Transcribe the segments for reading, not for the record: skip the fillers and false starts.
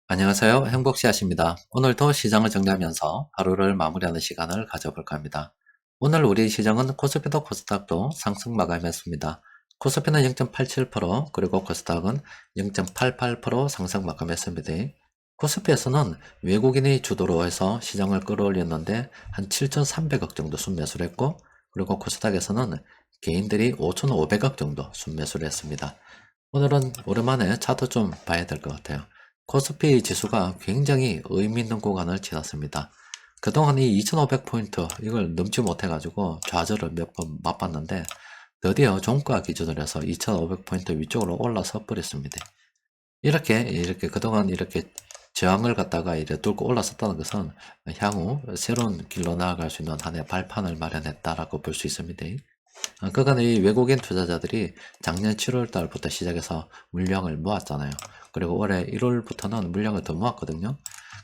안녕하세요. 행복씨앗입니다. 오늘도 시장을 정리하면서 하루를 마무리하는 시간을 가져볼까 합니다. 오늘 우리 시장은 코스피도 코스닥도 상승 마감했습니다. 코스피는 0.87%, 그리고 코스닥은 0.88% 상승 마감했습니다. 코스피에서는 외국인이 주도로 해서 시장을 끌어올렸는데 한 7,300억 정도 순매수를 했고, 그리고 코스닥에서는 개인들이 5,500억 정도 순매수를 했습니다. 오늘은 오랜만에 차트 좀 봐야 될 것 같아요. 코스피 지수가 굉장히 의미 있는 구간을 지났습니다. 그동안 이 2500포인트 이걸 넘지 못해가지고 좌절을 몇 번 맛봤는데 드디어 종가 기준으로 해서 2500포인트 위쪽으로 올라서 버렸습니다. 이렇게 그동안 이렇게 저항을 갖다가 이제 뚫고 올라섰다는 것은 향후 새로운 길로 나아갈 수 있는 하나의 발판을 마련했다라고 볼 수 있습니다. 그간 이 외국인 투자자들이 작년 7월 달부터 시작해서 물량을 모았잖아요. 그리고 올해 1월부터는 물량을 더 모았거든요.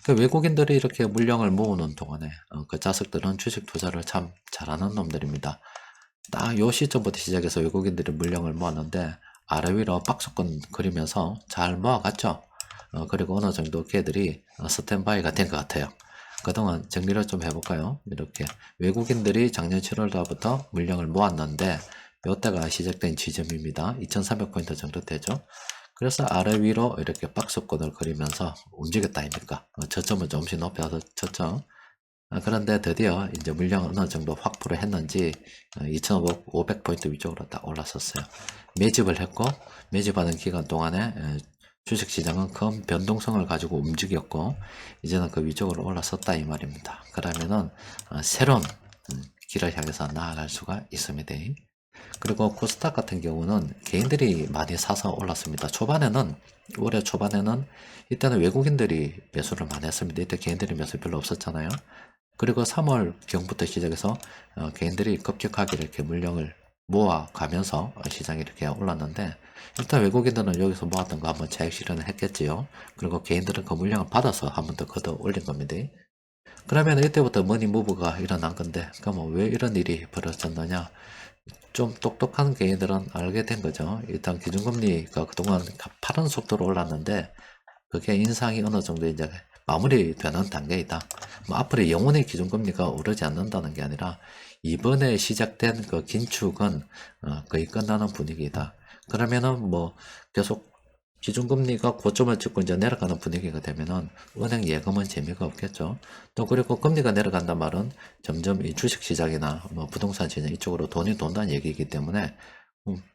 그 외국인들이 이렇게 물량을 모으는 동안에 그 자석들은 주식 투자를 참 잘하는 놈들입니다. 딱 요 시점부터 시작해서 외국인들이 물량을 모았는데 아래 위로 박스권 그리면서 잘 모아갔죠. 그리고 어느 정도 걔들이 스탠바이가 된 것 같아요. 그동안 정리를 좀 해볼까요? 이렇게 외국인들이 작년 7월 달부터 물량을 모았는데 이때가 시작된 지점입니다. 2300포인트 정도 되죠. 그래서 아래 위로 이렇게 박스권을 그리면서 움직였다 아닙니까? 저점을 조금씩 높여서 쳤죠. 그런데 드디어 이제 물량 어느 정도 확보를 했는지 2500포인트 위쪽으로 딱 올랐었어요. 매집을 했고 매집하는 기간 동안에 주식시장은 큰 변동성을 가지고 움직였고 이제는 그 위쪽으로 올라섰다 이 말입니다. 그러면은 새로운 길을 향해서 나아갈 수가 있습니다. 그리고 코스닥 같은 경우는 개인들이 많이 사서 올랐습니다. 올해 초반에는 이때는 외국인들이 매수를 많이 했습니다. 이때 개인들이 매수 별로 없었잖아요. 그리고 3월 경부터 시작해서 개인들이 급격하게 이렇게 물량을 모아가면서 시장이 이렇게 올랐는데 일단 외국인들은 여기서 모았던 거 한번 차익 실현을 했겠지요. 그리고 개인들은 그 물량을 받아서 한 번 더 걷어 올린 겁니다. 그러면 이때부터 머니무브가 일어난 건데 그럼 왜 이런 일이 벌어졌느냐, 좀 똑똑한 개인들은 알게 된 거죠. 일단 기준금리가 그동안 파란 속도로 올랐는데 그게 인상이 어느 정도 이제 마무리되는 단계이다. 뭐 앞으로 영원히 기준금리가 오르지 않는다는 게 아니라 이번에 시작된 그 긴축은 거의 끝나는 분위기이다. 그러면은 뭐 계속 기준금리가 고점을 찍고 이제 내려가는 분위기가 되면은 은행 예금은 재미가 없겠죠. 또 그리고 금리가 내려간단 말은 점점 이 주식시장이나 뭐 부동산 시장 이쪽으로 돈이 돈다는 얘기이기 때문에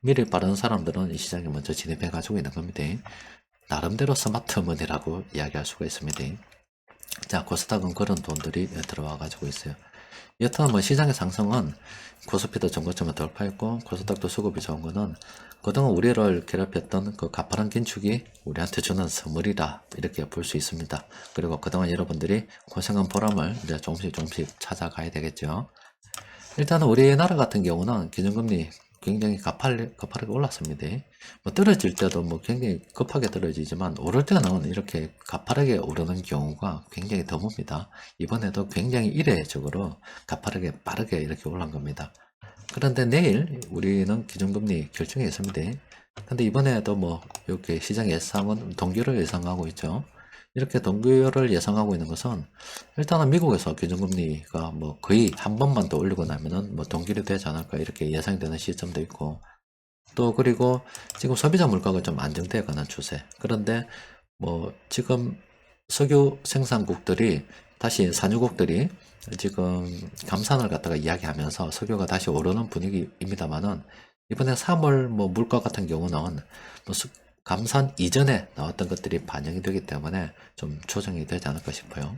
미리 빠른 사람들은 이 시장에 먼저 진입해 가지고 있는 겁니다. 나름대로 스마트 머니라고 이야기할 수가 있습니다. 자, 코스닥은 그런 돈들이 들어와 가지고 있어요. 여튼 뭐 시장의 상승은 코스피도 전고점을 돌파했고 코스닥도 수급이 좋은 거는 그동안 우리를 괴롭혔던 그 가파른 긴축이 우리한테 주는 선물이다 이렇게 볼 수 있습니다. 그리고 그동안 여러분들이 고생한 보람을 이제 조금씩 찾아가야 되겠죠. 일단은 우리나라 같은 경우는 기준금리 굉장히 가파르게 올랐습니다. 뭐 떨어질 때도 뭐 굉장히 급하게 떨어지지만 오를 때는 이렇게 가파르게 오르는 경우가 굉장히 드뭅니다. 이번에도 굉장히 이례적으로 가파르게 빠르게 이렇게 올란 겁니다. 그런데 내일 우리는 기준금리 결정이 있습니다. 근데 이번에도 뭐 이렇게 시장 예상은 동결을 예상하고 있죠. 이렇게 동결을 예상하고 있는 것은 일단은 미국에서 기준금리가 뭐 거의 한 번만 더 올리고 나면은 뭐 동결이 되지 않을까 이렇게 예상되는 시점도 있고, 또 그리고 지금 소비자 물가가 좀 안정되어 가는 추세. 그런데 뭐 지금 석유 생산국들이 다시 산유국들이 지금 감산을 갖다가 이야기하면서 석유가 다시 오르는 분위기입니다만은 이번에 3월 뭐 물가 같은 경우는 뭐 감산 이전에 나왔던 것들이 반영이 되기 때문에 좀 조정이 되지 않을까 싶어요.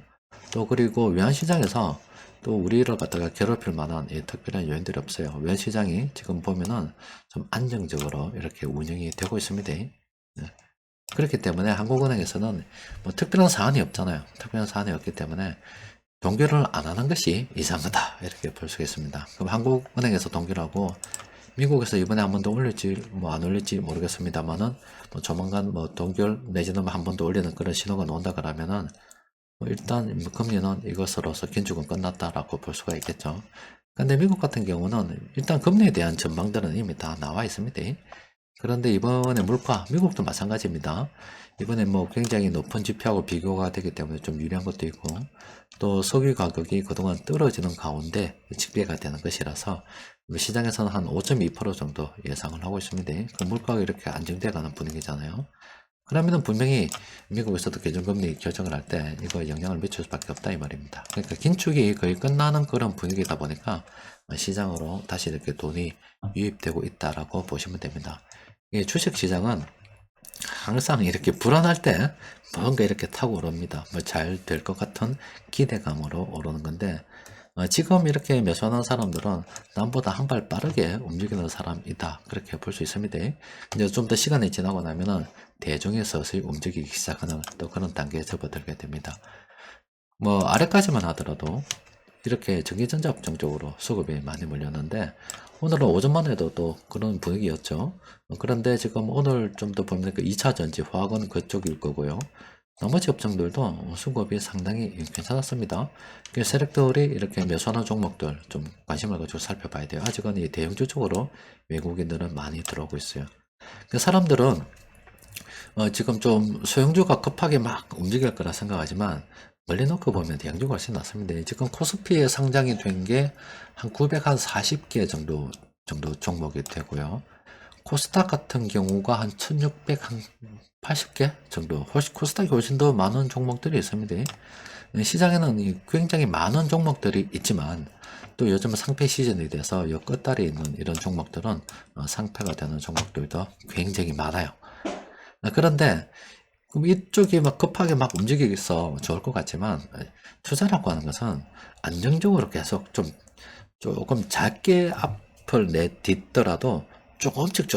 또 그리고 외환시장에서 또 우리를 갖다가 괴롭힐 만한 특별한 요인들이 없어요. 외환시장이 지금 보면은 좀 안정적으로 이렇게 운영이 되고 있습니다. 네. 그렇기 때문에 한국은행에서는 뭐 특별한 사안이 없잖아요. 특별한 사안이 없기 때문에 동결을 안 하는 것이 이상하다 이렇게 볼 수가 있습니다. 그럼 한국은행에서 동결하고 미국에서 이번에 한 번 더 올릴지 뭐 안 올릴지 모르겠습니다만은 뭐 조만간 뭐 동결 내지는 한 번 더 올리는 그런 신호가 나온다 그러면은 뭐 일단 뭐 금리는 이것으로서 긴축은 끝났다라고 볼 수가 있겠죠. 근데 미국 같은 경우는 일단 금리에 대한 전망들은 이미 다 나와 있습니다. 그런데 이번에 물가, 미국도 마찬가지입니다. 이번에 뭐 굉장히 높은 지표하고 비교가 되기 때문에 좀 유리한 것도 있고, 또 석유 가격이 그동안 떨어지는 가운데 집계가 되는 것이라서 시장에서는 한 5.2% 정도 예상을 하고 있습니다. 그 물가가 이렇게 안정돼 가는 분위기잖아요. 그러면은 분명히 미국에서도 계정금리 결정을 할 때 이거 영향을 미칠 수밖에 없다 이 말입니다. 그러니까 긴축이 거의 끝나는 그런 분위기다 보니까 시장으로 다시 이렇게 돈이 유입되고 있다라고 보시면 됩니다. 이 주식 시장은 항상 이렇게 불안할 때 뭔가 이렇게 타고 오릅니다. 뭐 잘 될 것 같은 기대감으로 오르는 건데, 지금 이렇게 매수하는 사람들은 남보다 한 발 빠르게 움직이는 사람이다. 그렇게 볼 수 있습니다. 이제 좀 더 시간이 지나고 나면은 대중이 서서히 움직이기 시작하는 또 그런 단계에 접어들게 됩니다. 뭐 아래까지만 하더라도 이렇게 전기전자 업종 쪽으로 수급이 많이 몰렸는데, 오늘은 오전만 해도 또 그런 분위기였죠. 그런데 지금 오늘 좀 더 보면 그 2차 전지, 화학은 그쪽일 거고요. 나머지 업종들도 수급이 상당히 괜찮았습니다. 그 세력들이 이렇게 매수하는 종목들 좀 관심을 가지고 살펴봐야 돼요. 아직은 이 대형주 쪽으로 외국인들은 많이 들어오고 있어요. 그 사람들은 지금 좀 소형주가 급하게 막 움직일 거라 생각하지만, 멀리 놓고 보면 대형주가 훨씬 낫습니다. 지금 코스피에 상장이 된 게 한 940개 정도 종목이 되고요. 코스닥 같은 경우가 한 1680개 정도, 훨씬, 코스닥이 훨씬 더 많은 종목들이 있습니다. 시장에는 굉장히 많은 종목들이 있지만, 또 요즘은 상패 시즌이 돼서 요 끝달에 있는 이런 종목들은 상패가 되는 종목들도 굉장히 많아요. 그런데 그럼 이쪽이 막 급하게 막 움직이겠어 좋을 것 같지만, 투자라고 하는 것은 안정적으로 계속 조금 작게 앞을 내딛더라도 조금씩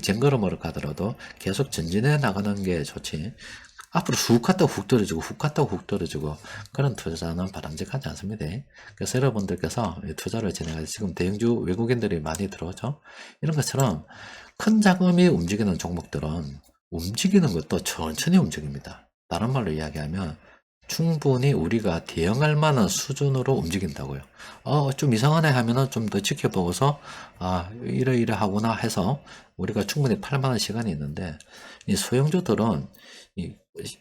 쟁걸음으로 가더라도 계속 전진해 나가는 게 좋지, 앞으로 훅 갔다가 훅 떨어지고 훅 갔다가 훅 떨어지고 그런 투자는 바람직하지 않습니다. 그래서 여러분들께서 투자를 진행할 때 지금 대형주 외국인들이 많이 들어오죠. 이런 것처럼 큰 자금이 움직이는 종목들은 움직이는 것도 천천히 움직입니다. 다른 말로 이야기하면 충분히 우리가 대응할 만한 수준으로 움직인다고요. 좀 이상하네 하면은 좀 더 지켜보고서, 이래 하구나 해서 우리가 충분히 팔 만한 시간이 있는데, 이 소형주들은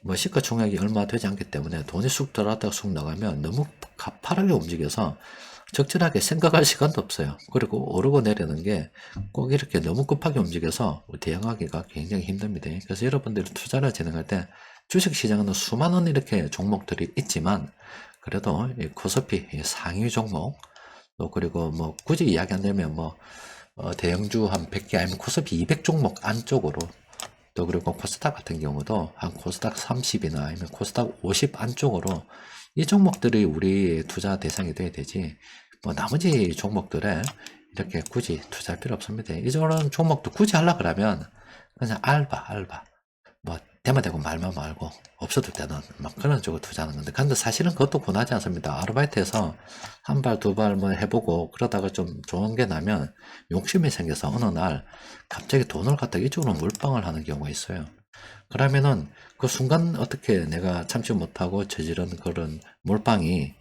뭐 시가총액이 얼마 되지 않기 때문에 돈이 쑥 들어갔다가 쑥 나가면 너무 가파르게 움직여서 적절하게 생각할 시간도 없어요. 그리고 오르고 내리는 게 꼭 이렇게 너무 급하게 움직여서 대응하기가 굉장히 힘듭니다. 그래서 여러분들이 투자를 진행할 때 주식시장은 수많은 이렇게 종목들이 있지만, 그래도 이 코스피 상위 종목, 또 그리고 뭐 굳이 이야기한다면 뭐 대형주 한 100개 아니면 코스피 200 종목 안쪽으로, 또 그리고 코스닥 같은 경우도 한 코스닥 30이나 아니면 코스닥 50 안쪽으로 이 종목들이 우리 투자 대상이 돼야 되지, 뭐 나머지 종목들에 이렇게 굳이 투자할 필요 없습니다. 이런 종목도 굳이 하려 그러면 그냥 알바 뭐 대만 되고 말만 말고 없어도 되는 막 그런 쪽으로 투자하는 건데, 근데 사실은 그것도 권하지 않습니다. 아르바이트에서 한 발 두 발 뭐 해보고 그러다가 좀 좋은 게 나면 욕심이 생겨서 어느 날 갑자기 돈을 갖다가 이쪽으로 몰빵을 하는 경우가 있어요. 그러면은 그 순간 어떻게 내가 참지 못하고 저지른 그런 몰빵이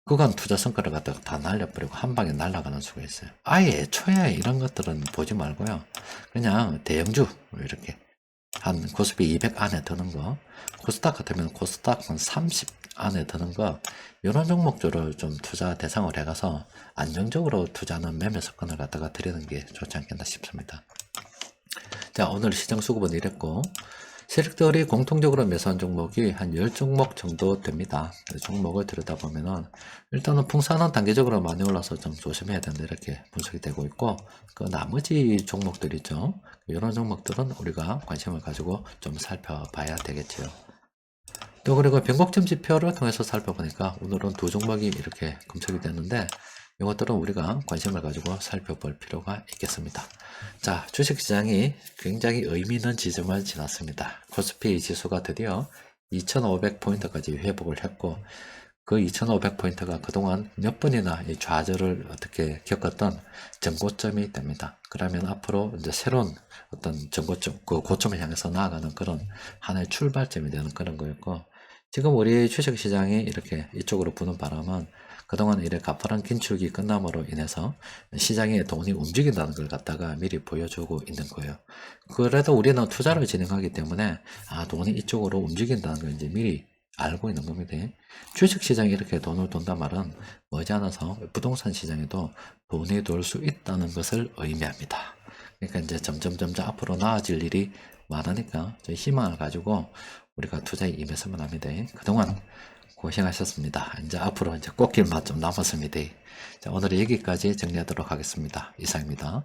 그간 투자 성과를 갖다가 다 날려버리고 한 방에 날아가는 수가 있어요. 아예 애초에 이런 것들은 보지 말고요. 그냥 대형주 이렇게 한 코스피 200 안에 드는 거, 코스닥 같으면 코스닥 한 30 안에 드는 거, 이런 종목들을 좀 투자 대상을 해가서 안정적으로 투자하는 매매 습관을 갖다가 들이는 게 좋지 않겠나 싶습니다. 자, 오늘 시장 수급은 이랬고, 세력들이 공통적으로 매수한 종목이 한 10종목 정도 됩니다. 종목을 들여다보면은 일단은 풍사는 단계적으로 많이 올라서 좀 조심해야 된다 이렇게 분석이 되고 있고, 그 나머지 종목들 있죠. 이런 종목들은 우리가 관심을 가지고 좀 살펴봐야 되겠죠. 또 그리고 변곡점 지표를 통해서 살펴보니까 오늘은 두 종목이 이렇게 검색이 됐는데, 이것들은 우리가 관심을 가지고 살펴볼 필요가 있겠습니다. 자, 주식시장이 굉장히 의미 있는 지점을 지났습니다. 코스피 지수가 드디어 2500포인트까지 회복을 했고, 그 2500포인트가 그동안 몇 번이나 이 좌절을 어떻게 겪었던 전고점이 됩니다. 그러면 앞으로 이제 새로운 어떤 전고점, 그 고점을 향해서 나아가는 그런 하나의 출발점이 되는 그런 거였고, 지금 우리 주식시장이 이렇게 이쪽으로 부는 바람은 그동안 이래 가파른 긴축이 끝남으로 인해서 시장에 돈이 움직인다는 걸 갖다가 미리 보여주고 있는 거예요. 그래도 우리는 투자를 진행하기 때문에 돈이 이쪽으로 움직인다는 걸 이제 미리 알고 있는 겁니다. 주식시장이 이렇게 돈을 돈단 말은 머지않아서 부동산 시장에도 돈이 돌 수 있다는 것을 의미합니다. 그러니까 이제 점점 앞으로 나아질 일이 많으니까 저희 희망을 가지고 우리가 투자에 임했으면 합니다. 그동안 고생하셨습니다. 이제 앞으로 이제 꽃길만 좀 남았습니다. 자, 오늘 여기까지 정리하도록 하겠습니다. 이상입니다.